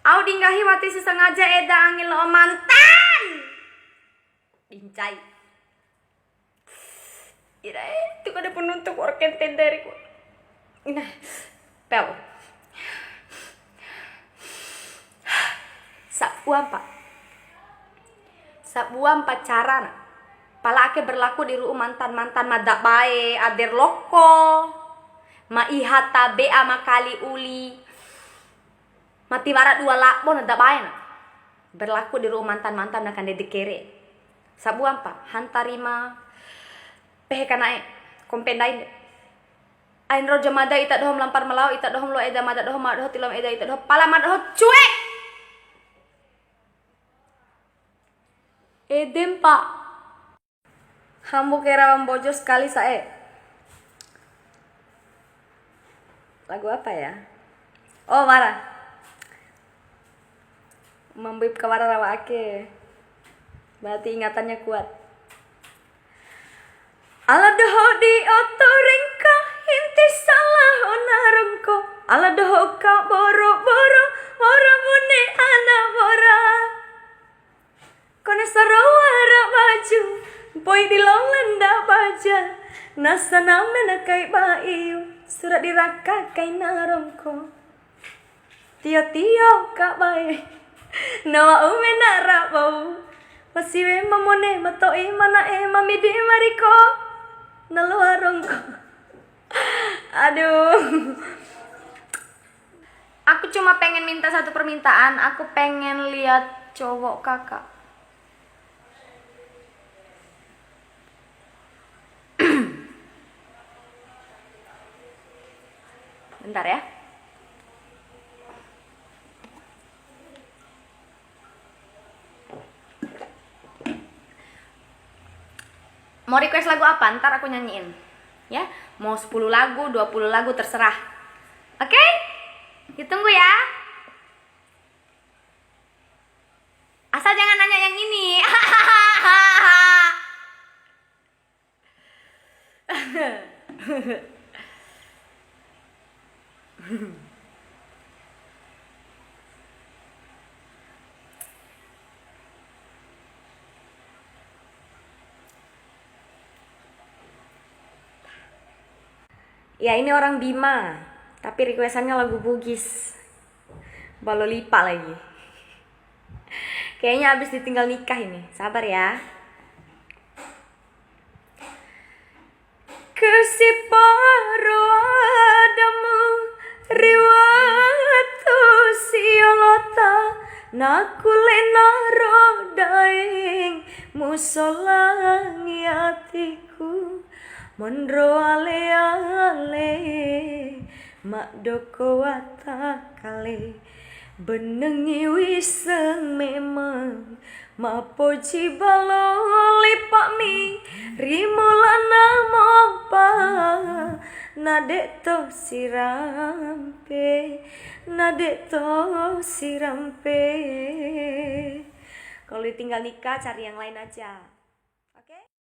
Au dinggahi wati sesengaja eda angin lo mantan. Dincai. Ira itu kada penuntuk orkenten dari ku. Ina. Pel. Sabuam pak. Sabuam pacaran. Palake berlaku di ru mantan-mantan madak bae, ader loko. Maihata bea makali uli. Mati barat dua lakbo nada bae na. Berlaku di ru mantan-mantan na kande dikere. Sabuam pak, hantarima pehe kanae kompendain. Ain roja mada ita dohom lampar malau ita dohom lo eda mada dohom mada dohom tilam eda ita dohom pala mada dohom cuek. Edem pak. Hambu kera bojo sekali sae. Lagu apa ya? Oh marah. Membib kawara rawa ake. Berarti ingatannya kuat. Ala doho di otorengka inti salah onarongko. Ala doho ka boro-boro ora bune ana bora. Kone sarowara baju boy di lolenda baja. Nasa namena kai baiu surat diraka kai narongko. Tio-tio ka bae nawa ume narabau. Masiwe mamone matoi mana mamidi mariko. Naluarongko. Aduh. Aku cuma pengen minta satu permintaan. Aku pengen lihat cowok kakak. Bentar ya. Mau request lagu apa? Ntar aku nyanyiin. Ya, mau 10 lagu, 20 lagu terserah. Oke? Ditunggu ya. Asal jangan nanya yang ini. Ya ini orang Bima, tapi requestannya lagu Bugis. Balolipa lagi. Kayaknya abis ditinggal nikah ini. Sabar ya. Kesiparo adamu riwatu siolota nakulena rodaing musolangi hatiku. Mondro ale-ale mak doko watakale benengi wiseng memang mapoji baloli pakmi rimulana mopa nadek to sirampe Kalau ditinggal nikah cari yang lain aja.